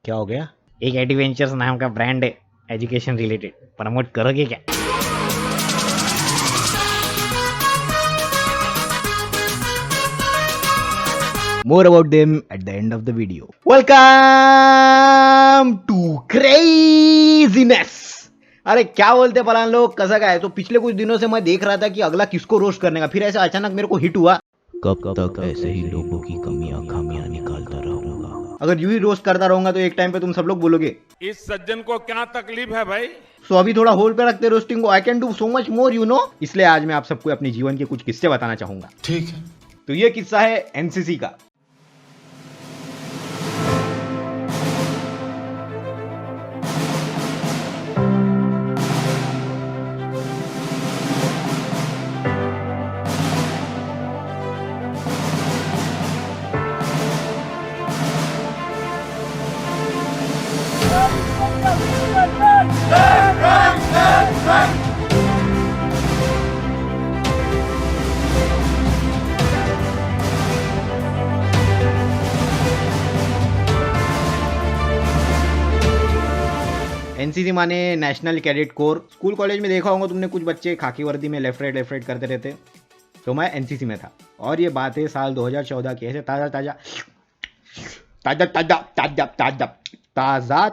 क्या हो गया? एक एडवेंचर्स नाम का ब्रांड है एजुकेशन रिलेटेड, प्रमोट करोगे क्या? More about them at the end of the video. Welcome to Craziness. अरे क्या बोलते पलान लोग, कसं काय? तो पिछले कुछ दिनों से मैं देख रहा था कि अगला किसको रोस्ट करने का, फिर ऐसे अचानक मेरे को हिट हुआ, कब तक ऐसे ही लोगों की कमियां खामियां निकालता रहूंगा। अगर यूं ही रोस्ट करता रहूंगा तो एक टाइम पे तुम सब लोग बोलोगे इस सज्जन को क्या तकलीफ है भाई। सो अभी थोड़ा होल्ड पे रखते रोस्टिंग को। I can do so much more, you know. इसलिए आज मैं आप सबको अपने जीवन के कुछ किस्से बताना चाहूंगा। ठीक है। तो ये किस्सा है एनसीसी का। एनसीसी माने national cadet corps. School college में देखा होगा तुमने, कुछ बच्चे खाकी वर्दी में लेफ्ट राइट करते रहते। तो मैं एनसीसी में था और ये बात है साल 2014 की। ऐसे ताज़ा ताज़ा ताज़ा ताज़ा ताज़ा ताज़ा ताज़ा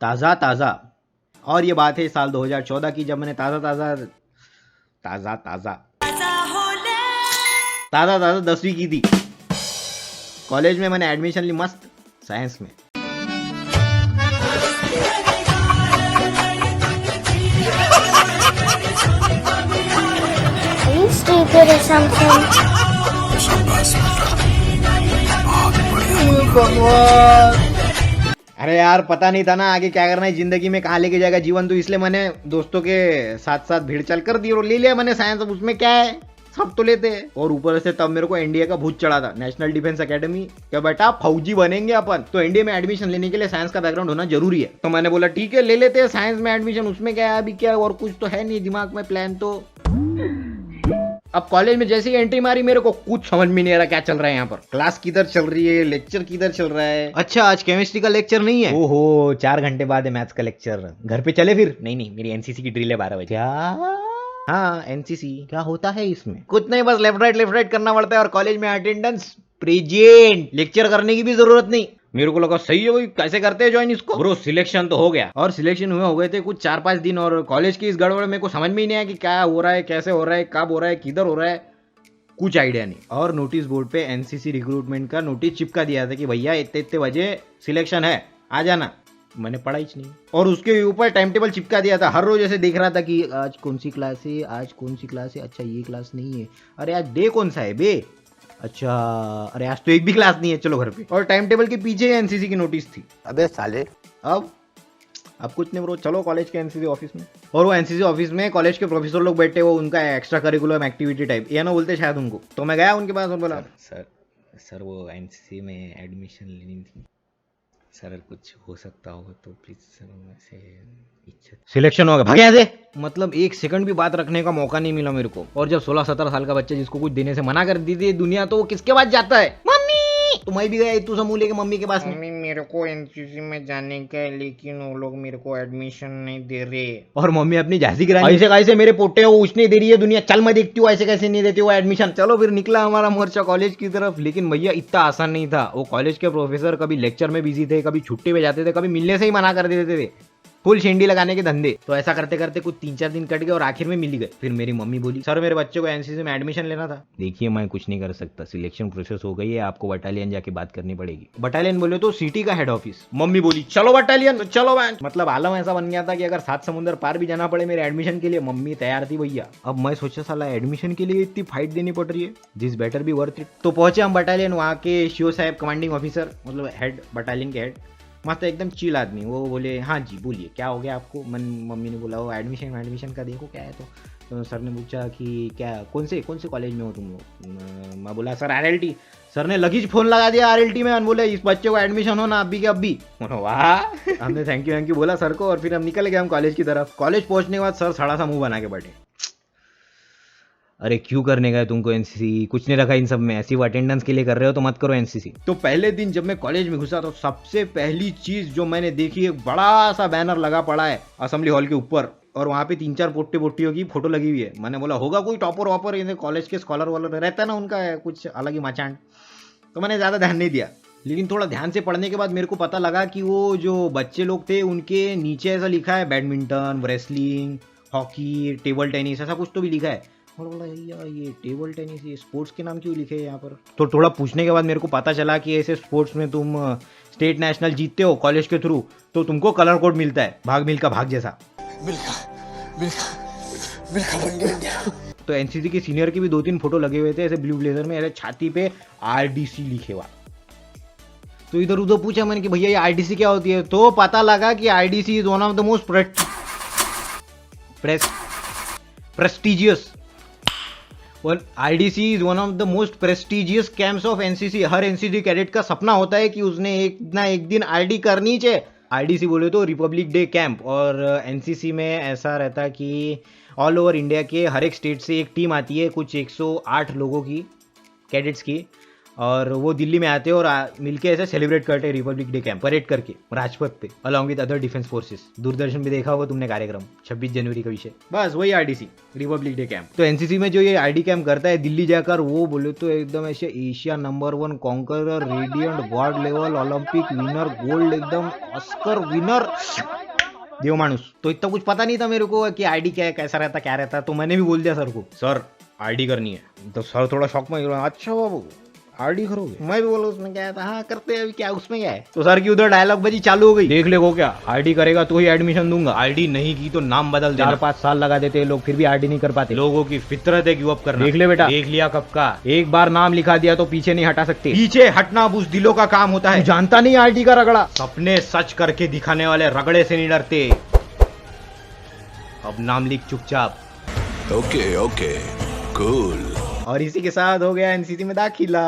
ताज़ा ताज़ा और ये बात है साल 2014 की, जब मैंने ताज़ा ताज़ा ताज़ा ताज़ा ताज़ा ताज़ा 10वीं की थी। कॉलेज में मैंने एडमिशन ली मस्त साइंस में। Are you stupid or something? अरे यार पता नहीं था ना आगे क्या करना है जिंदगी में, कहाँ लेके जाएगा जीवन, तो इसलिए मैंने दोस्तों के साथ साथ भीड़ चल कर दी और ले लिया मैंने साइंस। अब उसमें क्या है, सब तो लेते हैं। और ऊपर से तब मेरे को एनडीए का भूत चढ़ा था, नेशनल डिफेंस एकेडमी। क्या बेटा फौजी बनेंगे अपन, तो एनडीए में एडमिशन लेने के लिए साइंस का बैकग्राउंड होना जरूरी है। तो मैंने बोला ठीक है ले लेते हैं साइंस में एडमिशन, उसमें क्या है, अभी क्या और कुछ तो है नहीं दिमाग में प्लान। तो अब कॉलेज में जैसे ही एंट्री मारी मेरे को कुछ समझ में नहीं आ रहा क्या चल रहा है यहाँ पर। क्लास किधर चल रही है, लेक्चर किधर चल रहा है। अच्छा आज केमिस्ट्री का लेक्चर नहीं है, ओहो 4 घंटे बाद है मैथ्स का लेक्चर। घर पे चले फिर। नहीं मेरी एनसीसी की ड्रिल है 12 बजे। क्या? हाँ एनसीसी क्या होता है इसमें? कुछ नहीं, बस लेफ्ट राइट करना पड़ता है और कॉलेज में अटेंडेंस प्रेजेंट। लेक्चर करने की भी जरूरत नहीं। मेरे को लगा सही है भाई, कैसे करते हैं ज्वाइन इसको। ब्रो सिलेक्शन तो हो गया और सिलेक्शन हुए हो गए थे कुछ 4-5 दिन, और कॉलेज की इस गड़बड़ में को समझ में ही नहीं आया कि क्या हो रहा है, कैसे हो रहा है, कब हो रहा है, किधर हो रहा है, कुछ आइडिया नहीं। और नोटिस बोर्ड पे एनसीसी रिक्रूटमेंट का नोटिस चिपका दिया था कि भैया इतने बजे सिलेक्शन है, आ जाना। मैंने पढ़ा ही नहीं। और उसके ऊपर टाइम टेबल चिपका दिया था, हर रोज ऐसे देख रहा था कि आज कौन सी क्लास है, आज कौन सी क्लास है, अच्छा ये क्लास नहीं है, अरे आज डे कौन सा है बे, अच्छा अरे आज तो एक भी क्लास नहीं है, चलो घर पे। और टाइम टेबल के पीछे एनसीसी की नोटिस थी। अबे साले अब कुछ नहीं ब्रो, चलो कॉलेज के एनसीसी ऑफिस में। और वो एनसीसी ऑफिस में कॉलेज के प्रोफेसर लोग बैठे, वो उनका एक्स्ट्रा करिकुलम एक्टिविटी टाइप ये ना बोलते शायद उनको। तो मैं गया उनके पास और बोला सर वो एनसीसी में एडमिशन लेनी थी सर, कुछ हो सकता होगा तो प्लीज सर, से इच्छा। सिलेक्शन हो गया, भाग यहाँ से। मतलब एक सेकंड भी बात रखने का मौका नहीं मिला मेरे को। और जब 16-17 साल का बच्चा जिसको कुछ देने से मना कर दी थी दुनिया, तो वो किसके पास जाता है? मम्मी। तो मैं भी गया तू समूह लेके मम्मी के पास। मम्मी मेरे को एनसीसी में जाने का है, लेकिन वो लोग मेरे को एडमिशन नहीं दे रहे। और मम्मी अपनी झांसी की रानी, ऐसे कैसे मेरे पोटे वो उसने दे रही है दुनिया, चल मैं देखती हूँ ऐसे कैसे नहीं देती वो एडमिशन। चलो फिर निकला हमारा मोर्चा कॉलेज की तरफ। लेकिन भैया इतना आसान नहीं था। वो कॉलेज के प्रोफेसर कभी लेक्चर में बिजी थे, कभी छुट्टी पे जाते थे, कभी मिलने से ही मना कर देते थे, फुल शेंडी लगाने के धंधे। तो ऐसा करते करते कुछ 3-4 दिन कट गए और आखिर में मिल गए। फिर मेरी मम्मी बोली सर मेरे बच्चे को एनसीसी में एडमिशन लेना था। देखिए मैं कुछ नहीं कर सकता, सिलेक्शन प्रोसेस हो गई है, आपको बटालियन जाके बात करनी पड़ेगी। बटालियन बोले तो सिटी का हेड ऑफिस। मम्मी बोली चलो बटालियन, तो चलो बैंक। मतलब आलम ऐसा बन गया था कि अगर 7 समुद्र पार भी जाना पड़े मेरे एडमिशन के लिए, मम्मी तैयार थी भैया। अब मैं सोचा साला एडमिशन के लिए इतनी फाइट देनी पड़ रही है, this better be worth it. तो पहुंचे हम बटालियन, वहाँ के शिव साहब कमांडिंग ऑफिसर, मतलब हेड, बटालियन के हेड, मस्त एकदम चिल आदमी। वो बोले हाँ जी बोलिए क्या हो गया आपको। मम्मी ने बोला वो एडमिशन का देखो क्या है। तो सर ने पूछा कि क्या कौन से कॉलेज में हो तुम लोग। मैं बोला सर आरएलटी। सर ने लगीच फोन लगा दिया आरएलटी में, बोले इस बच्चे को एडमिशन हो ना अभी के अभी। वाह। हमने थैंक यू बोला सर को और फिर हम निकल गए हम कॉलेज की तरफ। कॉलेज पहुंचने के बाद सर सड़ा सा मुंह बना के बैठे। अरे क्यों करने गए तुमको एनसीसी, कुछ नहीं रखा इन सब में, ऐसी वो अटेंडेंस के लिए कर रहे हो तो मत करो एनसीसी। तो पहले दिन जब मैं कॉलेज में घुसा तो सबसे पहली चीज जो मैंने देखी, एक बड़ा सा बैनर लगा पड़ा है असेंबली हॉल के ऊपर, और वहां पे 3-4 पोट्टियों की फोटो लगी हुई है। मैंने बोला होगा कोई टॉपर वॉपर, कॉलेज के स्कॉलर वालर रहता है ना उनका कुछ अलग ही मचान, तो मैंने ज्यादा ध्यान नहीं दिया। लेकिन थोड़ा ध्यान से पढ़ने के बाद मेरे को पता लगा कि वो जो बच्चे लोग थे उनके नीचे ऐसा लिखा है badminton, wrestling, hockey, table tennis, ऐसा कुछ तो भी लिखा है। और बोला यार ये टेबल टेनिस, ये स्पोर्ट्स के नाम क्यों लिखे हैं यहाँ पर। तो थोड़ा पूछने के बाद मेरे को पता चला कि ऐसे स्पोर्ट्स में तुम स्टेट नेशनल जीतते हो कॉलेज के थ्रू तो तुमको कलर कोड मिलता है, भाग मिल्खा भाग जैसा। मिल्खा बन गया। तो एनसीसी के सीनियर की भी 2-3 फोटो लगे हुए थे ऐसे ब्लू ब्लेजर में, ऐसे छाती पे आरडीसी लिखे हुआ। तो इधर उधर पूछा मैंने कि भैया ये आरडीसी क्या होती है, तो पता लगा कि RDC is one of the most prestigious RDC is one of the most prestigious camps of NCC. Her NCC cadet का सपना होता है कि उसने एक ना एक दिन आरडी करनी चाहिए। आरडीसी बोले तो रिपब्लिक डे कैंप, और एनसीसी में ऐसा रहता है कि ऑल ओवर इंडिया के हर एक स्टेट से एक टीम आती है, कुछ 108 लोगों की, कैडेट्स की, और वो दिल्ली में आते हैं और मिलके ऐसे सेलिब्रेट करते हैं रिपब्लिक डे कैंप, परेड करके राजपथ पे along with other defence forces. Doordarshan में देखा होगा तुमने कार्यक्रम 26 जनवरी का विषय, बस वही आरडीसी रिपब्लिक डे कैंप। तो एनसीसी में जो ये आरडी कैंप करता है दिल्ली जाकर, वो बोले तो एकदम ऐसे Asia number 1 conqueror, radiant, world level, Olympic winner, gold, एकदम ऑस्कर विनर देव मानुस। तो इतना कुछ पता नहीं था मेरे को कि आरडी क्या है, कैसा रहता, क्या रहता। तो मैंने भी बोल दिया सर को, सर आरडी करनी है। तो सर थोड़ा शौक में, अच्छा बाबू आरडी करोगे? मैं भी बोला उसमें क्या है, हाँ करते हैं, अभी क्या उसमें क्या है। तो सर की उधर डायलॉग बजी चालू हो गई, देख ले को क्या आरडी करेगा तो ही एडमिशन दूंगा, आरडी नहीं की तो नाम बदल दे। 4-5 साल लगा देते हैं लोग, फिर भी आरडी नहीं कर पाते। लोगों की फितरत है गिव अप करना। देख ले बेटा, देख लिया कब का, एक बार नाम लिखा दिया तो पीछे नहीं हटा सकते। पीछे हटना बुज़दिलों का काम होता है, जानता नहीं आरडी का रगड़ा। सपने सच करके दिखाने वाले रगड़े से नहीं डरते। अब नाम लिख चुपचाप। Okay okay cool. और इसी के साथ हो गया एनसीसी में दाखिला।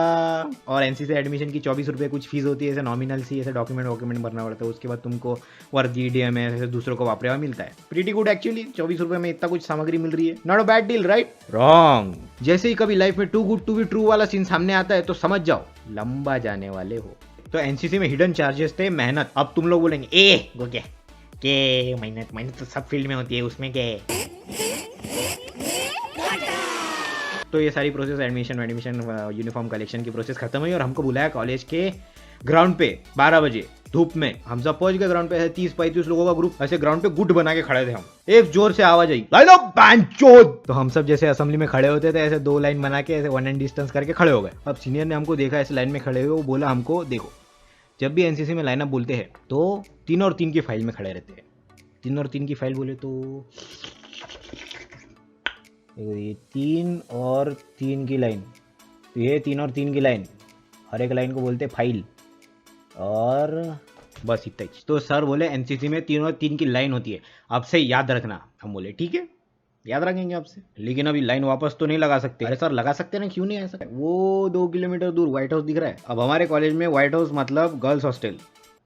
और एनसीसी एडमिशन की 24 रुपये कुछ फीस होती है, ऐसे नॉमिनल सी, ऐसे डॉक्यूमेंट भरना पड़ता है। उसके बाद तुमको वर्दी, डीएमएस, ऐसे दूसरों को वापरे हुआ मिलता है। प्रीटी गुड एक्चुअली, 24 रुपये में इतना कुछ सामग्री मिल रही है, not a bad deal, right? Wrong. जैसे ही कभी लाइफ में too good to be true वाला सीन सामने आता है तो समझ जाओ लंबा जाने वाले हो। तो एनसीसी में हिडन चार्जेस थे मेहनत। अब तुम लोग बोलेंगे ए वो क्या के मेहनत तो सब फील्ड में होती है, उसमें क्या है। तो ये सारी प्रोसेस एडमिशन यूनिफॉर्म कलेक्शन की प्रोसेस खत्म हुई और हमको बुलाया कॉलेज के ग्राउंड पे 12 बजे धूप में। हम सब पहुंच गए ग्राउंड पे, ऐसे 30-35 लोगों का ग्रुप ऐसे ग्राउंड पे गुट बना के खड़े थे हम। एक जोर से आवाज आई, लाइन अप बैंचोद। तो हम सब जैसे असेंबली में खड़े होते थे ऐसे 2 लाइन बना के ऐसे 1 डिस्टेंस करके खड़े हो गए। अब सीनियर ने हमको देखा ऐसे लाइन में खड़े हुए, वो बोला हमको देखो जब भी एनसीसी में लाइनअप बोलते हैं तो 3 और 3 की फाइल में खड़े रहते हैं। 3 और 3 की फाइल बोले तो ये 3 और 3 की लाइन, तो ये 3 और 3 की लाइन, हर एक लाइन को बोलते फाइल, और बस इतना ही। तो सर बोले एनसीसी में 3 और 3 की लाइन होती है, अब से याद रखना। हम बोले ठीक है याद रखेंगे आपसे, लेकिन अभी लाइन वापस तो नहीं लगा सकते। अरे सर लगा सकते ना, क्यों नहीं आ सकते? वो 2 किलोमीटर दूर व्हाइट हाउस दिख रहा है। अब हमारे कॉलेज में व्हाइट हाउस मतलब गर्ल्स हॉस्टल।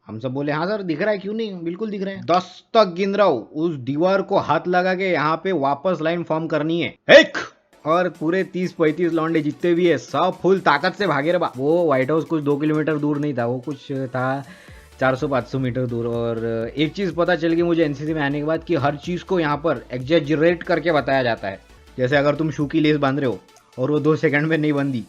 हम सब बोले हाँ सर दिख रहा है, क्यों नहीं, बिल्कुल दिख रहा है। 10 तक गिन रहा हूं, उस दीवार को हाथ लगा के यहाँ पे वापस लाइन फॉर्म करनी है। एक और पूरे 30-35 लौंडे जितने भी है सब फुल ताकत से भागे रे बा। वो व्हाइट हाउस कुछ 2 किलोमीटर दूर नहीं था, वो कुछ था 400-500 मीटर दूर। और एक चीज पता चल गई मुझे एनसीसी में आने के बाद कि हर चीज को यहाँ पर एग्जैजरेट करके बताया जाता है। जैसे अगर तुम शू की लेस बांध रहे हो और वो 2 सेकंड में नहीं बंधी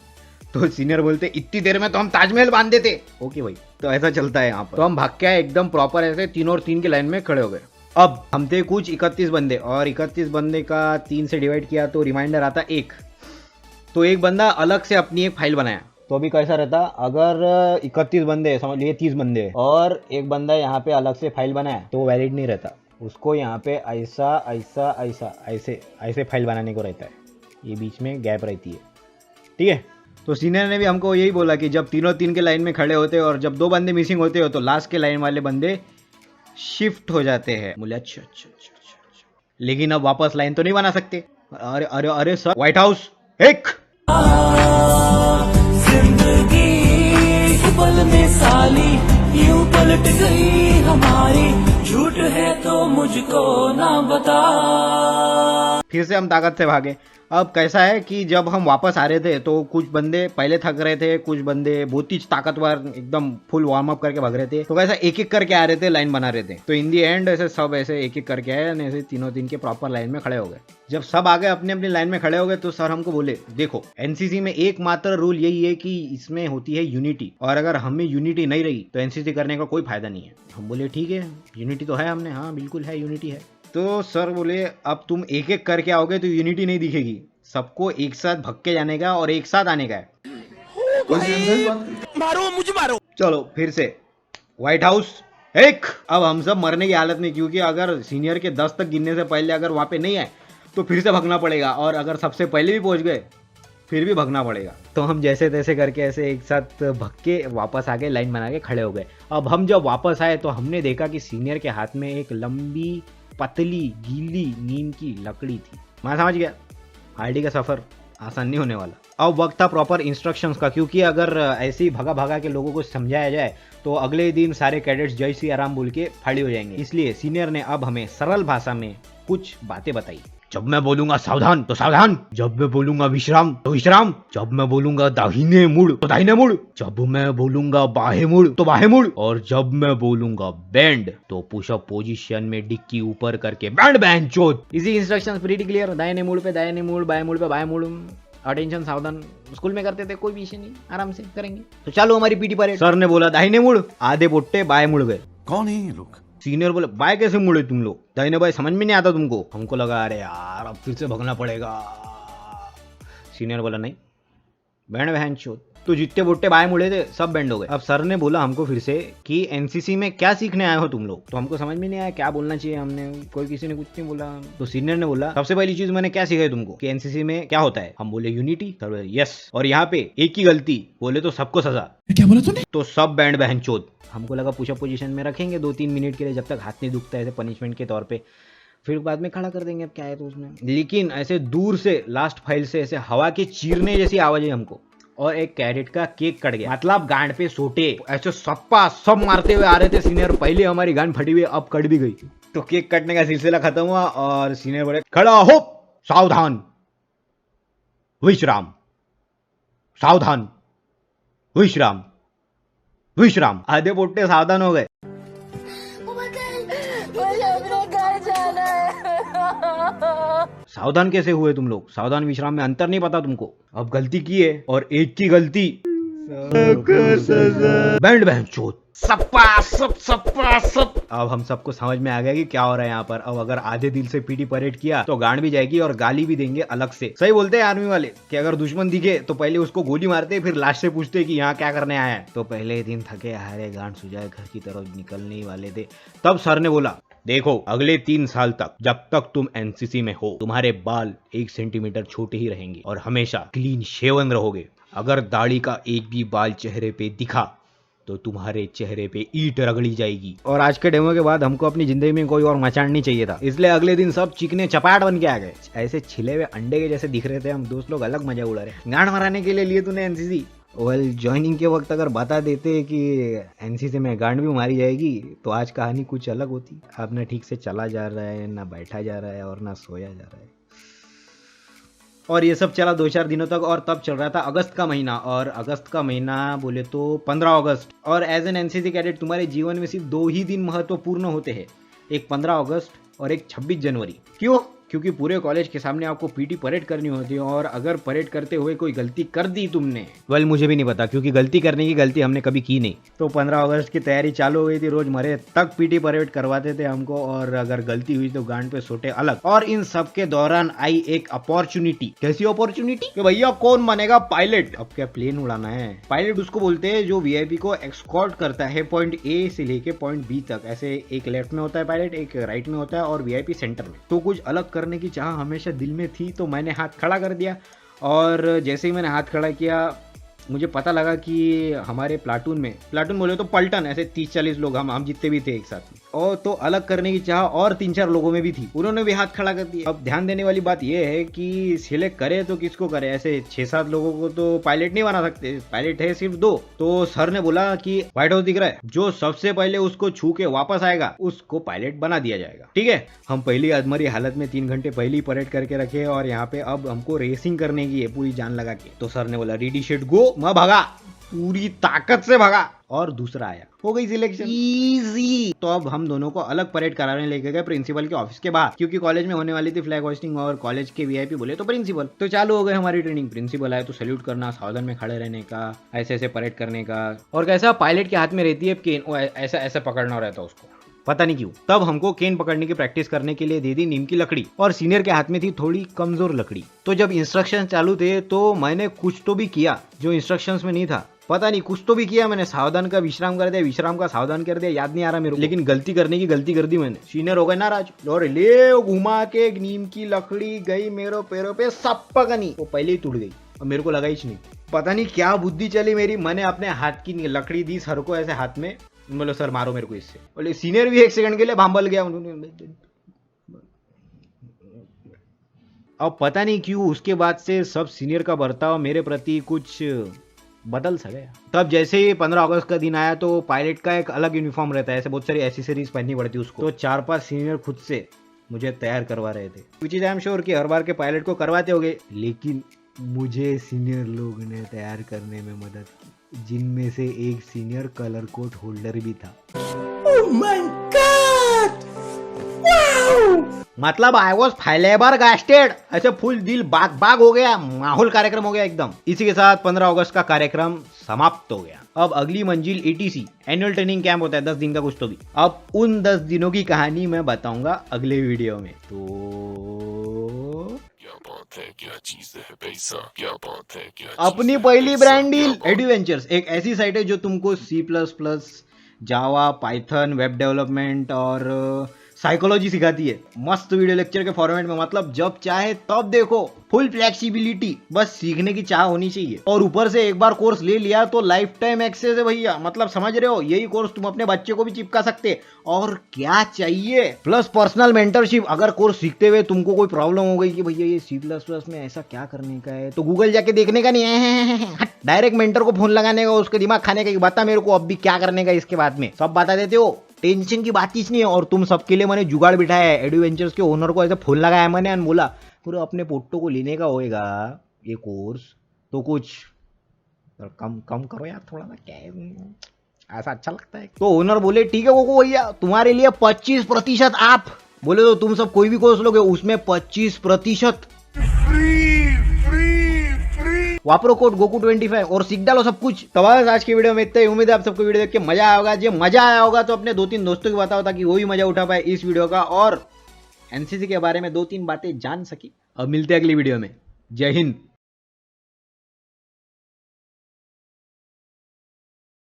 तो सीनियर बोलते इतनी देर में तो हम ताजमहल बांध देते। ओके भाई, तो ऐसा चलता है यहाँ पर। तो हम भाग के आए एकदम प्रॉपर ऐसे 3 और 3 की लाइन में खड़े हो गए। अब हम थे कुछ 31 बंदे, और 31 बंदे का 3 से डिवाइड किया तो रिमाइंडर आता 1। तो एक बंदा अलग से अपनी एक फाइल बनाया। तो अभी कैसा रहता, अगर 31 बंदे समझ लिए 30 बंदे और एक बंदा यहाँ पे अलग से फाइल बनाया तो वैलिड नहीं रहता। उसको यहाँ पे ऐसा ऐसा ऐसा ऐसे ऐसे फाइल बनाने को रहता है, ये बीच में गैप रहती है, ठीक है। तो सीनियर ने भी हमको यही बोला कि जब 3 और 3 के लाइन में खड़े होते हैं और जब 2 बंदे मिसिंग होते हो तो लास्ट के लाइन वाले बंदे शिफ्ट हो जाते हैं। बोले अच्छा, लेकिन अब वापस लाइन तो नहीं बना सकते। अरे अरे अरे सर व्हाइट हाउस एक जिंदगी पल में साली यूं पलट गई हमारी, झूठ है तो मुझको ना बता। फिर से हम ताकत से भागे। अब कैसा है कि जब हम वापस आ रहे थे तो कुछ बंदे पहले थक रहे थे, कुछ बंदे बहुत ही ताकतवर एकदम फुल वार्म अप करके भाग रहे थे, तो कैसा एक एक करके आ रहे थे, लाइन बना रहे थे। तो इन दी एंड ऐसे सब ऐसे एक एक करके आए, ऐसे तीनों दिन के प्रॉपर लाइन में खड़े हो गए। जब सब आ गए अपनी अपनी लाइन में खड़े हो गए तो सर हमको बोले देखो एनसीसी में एकमात्र रूल यही है कि इसमें होती है यूनिटी, और अगर हमें यूनिटी नहीं रही तो एनसीसी करने का कोई फायदा नहीं है। हम बोले ठीक है यूनिटी तो है, हमने हाँ बिल्कुल है यूनिटी है। तो सर बोले अब तुम एक एक करके आओगे तो यूनिटी नहीं दिखेगी, सबको एक साथ भग के जाने का और एक साथ आने का है। मारो मुझे मारो। चलो फिर से व्हाइट हाउस एक। अब हम सब मरने की हालत में, क्योंकि अगर सीनियर के 10 तक गिनने से पहले अगर वहां पे नहीं आए तो फिर से भगना पड़ेगा, और अगर सबसे पहले भी पहुंच गए फिर भी भगना पड़ेगा। तो हम जैसे तैसे करके ऐसे एक साथ भग के वापस आ गए, लाइन बना के खड़े हो गए। अब हम जब वापस आए तो हमने देखा कि सीनियर के हाथ में एक लंबी पतली गीली नीम की लकड़ी थी। मैं समझ गया आईडी का सफर आसान नहीं होने वाला। अब वक्त था प्रॉपर इंस्ट्रक्शंस का, क्योंकि अगर ऐसे ही भगा भगा के लोगों को समझाया जाए तो अगले दिन सारे कैडेट्स जय श्री आराम बोल के फाड़ी हो जाएंगे। इसलिए सीनियर ने अब हमें सरल भाषा में कुछ बातें बताई। जब मैं बोलूंगा सावधान तो सावधान, जब मैं बोलूंगा विश्राम तो विश्राम, जब मैं बोलूंगा दाहिने मुड़ तो दाहिने मुड़, जब मैं बोलूंगा बाहें मुड़ तो बाहें मुड़, और जब मैं बोलूंगा बैंड तो पुशअप पोजीशन में डिक्की ऊपर करके बैंड बैंड चोट। इसी इंस्ट्रक्शंस प्रीटी क्लियर। दाहिने मुड़ पे दाहिने मुड़, बाएं मुड़ पे बाएं मुड़, अटेंशन सावधान। स्कूल में करते थे, कोई भी इश्यू नहीं, आराम से करेंगे। तो चलो हमारी पीटी परेड। सर ने बोला दाहिने मुड़, आधे पोट्टे बाएं मुड़ गए। कौन है ये लोग? सीनियर बोले बाय कैसे मुड़े तुम लोग, दाहिने बाय समझ में नहीं आता तुमको। हमको लगा अरे यार अब फिर से भगना पड़ेगा। सीनियर बोला नहीं बैंड बहन चोद। तो जितने बोट्टे बाएं मुड़े थे सब बैंड हो गए। अब सर ने बोला हमको फिर से कि एनसीसी में क्या सीखने आए हो तुम लोग। तो हमको समझ में नहीं आया क्या बोलना चाहिए, हमने कोई किसी ने कुछ नहीं बोला। तो सीनियर ने बोला सबसे पहली चीज मैंने क्या सीखा है तुमको कि एनसीसी में क्या होता है। हम बोले यूनिटी। सर बोले यस, और यहाँ पे एक ही गलती बोले तो सबको सजा। क्या बोला तूने? तो सब बैंड बहन चोद। हमको लगा पुशअप पोजीशन में रखेंगे 2-3 मिनट के लिए जब तक हाथ नहीं दुखता है, ऐसे पनिशमेंट के तौर पे, फिर बाद में खड़ा कर देंगे, अब क्या है तो उसमें। लेकिन ऐसे दूर से लास्ट फाइल से ऐसे हवा के चीरने जैसी आवाज है हमको, और एक कैडेट का केक कट गया। मतलब गांड पे सोटे ऐसे सप्पा सब मारते हुए आ रहे थे सीनियर। पहले हमारी गांड फटी हुई, अब कट भी गई। तो केक कटने का सिलसिला खत्म हुआ और सीनियर बोले खड़ा हो, सावधान विश्राम, सावधान विश्राम, विश्राम। आधे पोट्टे सावधान हो गए। मुझे अपने घर जाना है। सावधान कैसे हुए तुम लोग? सावधान विश्राम में अंतर नहीं पता तुमको? अब गलती की है और एक की गलती बैंड बहन चोट सप्पा सब सप्पा सब। अब हम सबको समझ में आ गया कि क्या हो रहा है यहाँ पर। अब अगर आधे दिल से पीटी परेड किया तो गांड भी जाएगी और गाली भी देंगे अलग से। सही बोलते हैं आर्मी वाले कि अगर दुश्मन दिखे तो पहले उसको गोली मारते, फिर लास्ट से पूछते कि यहाँ क्या करने आया है। तो पहले दिन थके हारे गांड सुजाए घर की तरफ निकलने ही वाले थे, तब सर ने बोला देखो अगले 3 साल तक जब तक तुम एनसीसी में हो तुम्हारे बाल 1 सेंटीमीटर छोटे ही रहेंगे और हमेशा क्लीन शेवन रहोगे। अगर दाढ़ी का एक भी बाल चेहरे पे दिखा तो तुम्हारे चेहरे पे ईंट रगड़ी जाएगी। और आज के डेमो के बाद हमको अपनी जिंदगी में कोई और मचान नहीं चाहिए था, इसलिए अगले दिन सब चिकने चपाट बन के आ गए। ऐसे छिले हुए अंडे के जैसे दिख रहे थे हम दोस्त लोग, अलग मजा उड़ा रहे। गांड मराने के लिए लिए तूने एनसीसी। वेल ज्वाइनिंग के वक्त अगर बता देते कि एनसीसी में गांड भी मारी जाएगी तो आज कहानी कुछ अलग होती। अब ना ठीक से चला जा रहा है, ना बैठा जा रहा है और ना सोया जा रहा है। और ये सब चला 2-4 दिनों तक, और तब चल रहा था अगस्त का महीना। और अगस्त का महीना बोले तो 15 अगस्त। और एज एन एनसीसी कैडेट तुम्हारे जीवन में सिर्फ 2 ही दिन महत्वपूर्ण होते हैं, एक 15 अगस्त और एक 26 जनवरी। क्यों? क्योंकि पूरे कॉलेज के सामने आपको पीटी परेड करनी होती है, और अगर परेड करते हुए कोई गलती कर दी तुमने, वेल मुझे भी नहीं पता क्योंकि गलती करने की गलती हमने कभी की नहीं। तो 15 अगस्त की तैयारी चालू हो गई थी, रोज मरे तक पीटी परेड करवाते थे हमको, और अगर गलती हुई तो गांड पे सोटे अलग। और इन सब के दौरान आई एक अपॉर्चुनिटी। कैसी अपॉर्चुनिटी? कि भैया कौन बनेगा पायलट? अब क्या प्लेन उड़ाना है? पायलट उसको बोलते हैं जो वीआईपी को एक्सकॉर्ट करता है पॉइंट ए से लेके पॉइंट बी तक। ऐसे एक लेफ्ट में होता है पायलट, एक राइट में होता है और वीआईपी सेंटर में। तो कुछ अलग करने की चाह हमेशा दिल में थी, तो मैंने हाथ खड़ा कर दिया। और जैसे ही मैंने हाथ खड़ा किया मुझे पता लगा कि हमारे प्लाटून बोले तो पलटन, ऐसे 30-40 लोग हम जितने भी थे एक साथ में, और तो अलग करने की चाह और 3-4 लोगों में भी थी, उन्होंने भी हाथ खड़ा कर दिया। अब ध्यान देने वाली बात यह है कि सिलेक्ट करे तो किसको करे, ऐसे 6-7 लोगों को तो पायलट नहीं बना सकते, पायलट है सिर्फ 2। तो सर ने बोला कि व्हाइट हाउस दिख रहा है, जो सबसे पहले उसको छू के वापस आएगा उसको पायलट बना दिया जाएगा, ठीक है। हम पहली अधमरी हालत में 3 घंटे पहले ही परेड करके रखे और यहाँ पे अब हमको रेसिंग करने की है पूरी जान लगा के। तो सर ने बोला रेडी शेट गो, मैं भागा, पूरी ताकत से भागा और दूसरा आया, हो गई सिलेक्शन, इजी। तो अब हम दोनों को अलग परेड कराने लेके गए प्रिंसिपल के ऑफिस के बाहर, क्योंकि कॉलेज में होने वाली थी फ्लैग होस्टिंग और कॉलेज के वीआईपी बोले तो प्रिंसिपल। तो चालू हो गई हमारी ट्रेनिंग, प्रिंसिपल आए तो सैल्यूट करना, सावधान में खड़े रहने का, ऐसे ऐसे परेड करने का, और कैसा पायलट के हाथ में रहती है केन, ऐसा ऐसा पकड़ना रहता है उसको, पता नहीं क्यों। तब हमको केन पकड़ने की प्रैक्टिस करने के लिए दे दी नीम की लकड़ी, और सीनियर के हाथ में थी थोड़ी कमजोर लकड़ी। तो जब इंस्ट्रक्शन चालू थे तो मैंने कुछ तो भी किया जो इंस्ट्रक्शंस में नहीं था, पता नहीं कुछ तो भी किया मैंने, सावधान का विश्राम कर दिया, विश्राम का सावधान कर दिया, याद नहीं आ रहा मेरे को, लेकिन गलती करने की गलती कर दी मैंने। सीनियर हो गए नाराज और ले घुमा के नीम की लकड़ी गई मेरे पैरों पे सप्पकनी, वो पहले ही टूट गई और मेरे को लगा ही नहीं। पता नहीं क्या बुद्धि चली मेरी, मैंने अपने हाथ की लकड़ी दी सर को ऐसे हाथ में, बोलो सर मारो मेरे को इससे, बोले सीनियर भी 1 सेकंड के लिए भांबल गया। अब पता नहीं क्यों उसके बाद से सब सीनियर का बर्ताव मेरे प्रति कुछ बदल सा गया। तब जैसे ही 15 अगस्त का दिन आया तो पायलट का एक अलग यूनिफॉर्म रहता है, ऐसे बहुत सारी एसेसरीज पहननी पड़ती है उसको, तो 4-5 सीनियर खुद से मुझे तैयार करवा रहे थे, which is I am sure कि हर बार के पायलट को करवाते होंगे, लेकिन मुझे सीनियर लोग ने तैयार करने में मदद की, जिनमें से एक सीनियर कलर कोड होल्डर भी था। Oh my God! Wow! मतलब आई वॉज फाइलेबर गास्टेड, ऐसे फुल दिल बाग बाग हो गया, माहौल कार्यक्रम हो गया एकदम। इसी के साथ 15 अगस्त का कार्यक्रम समाप्त हो गया। अब अगली मंजिल ATC एनुअल ट्रेनिंग कैंप होता है 10 दिन का कुछ तो भी। अब उन 10 दिनों की कहानी मैं बताऊंगा अगले वीडियो में। तो क्या चीज है पैसा, क्या बात है, क्या अपनी पहली ब्रांड डील एडवेंचर्स, एक ऐसी साइट है जो तुमको C++, जावा, पाइथन, वेब डेवलपमेंट और साइकोलॉजी सिखाती है, मस्त वीडियो लेक्चर के फॉर्मेट में, मतलब जब चाहे तब देखो, फुल फ्लेक्सिबिलिटी, बस सीखने की चाह होनी चाहिए। और ऊपर से एक बार कोर्स ले लिया तो लाइफ टाइम एक्सेस है भैया, मतलब समझ रहे हो, यही कोर्स तुम अपने बच्चे को भी चिपका सकते, और क्या चाहिए, प्लस पर्सनल मेंटरशिप। अगर कोर्स सीखते हुए तुमको कोई प्रॉब्लम हो गई कि भैया ये C++ में ऐसा क्या करने का है, तो गूगल जाके देखने का नहीं है, डायरेक्ट मेंटर को फोन लगाने का, उसके दिमाग खाने का, बता मेरे को अब भी क्या करने का, इसके बाद में सब बता देते हो, टेंशन की बात ही नहीं है। और तुम सबके लिए मैंने जुगाड़ बिठाया है, एडवेंचर्स के ओनर को ऐसे फोन लगाया मैंने और बोला पूरा अपने पोट्टो को लेने का होएगा ये कोर्स, तो कुछ कम कम करो यार थोड़ा सा, क्या है ऐसा अच्छा लगता है। तो ओनर बोले ठीक है वो भैया तुम्हारे लिए 25% आप, बोले तो तुम सब कोई भी कोर्स लोगे उसमें 25% वापरो कोड गोकू25 और सीख डालो सब कुछ। तो बस आज की वीडियो में इतना ही, उम्मीद है आप सबको वीडियो देख के मजा आया होगा। जो मजा आया होगा तो अपने 2-3 दोस्तों को बताओ ताकि वो भी मजा उठा पाए इस वीडियो का और एनसीसी के बारे में 2-3 बातें जान सके। अब मिलते हैं अगली वीडियो में, जय हिंद।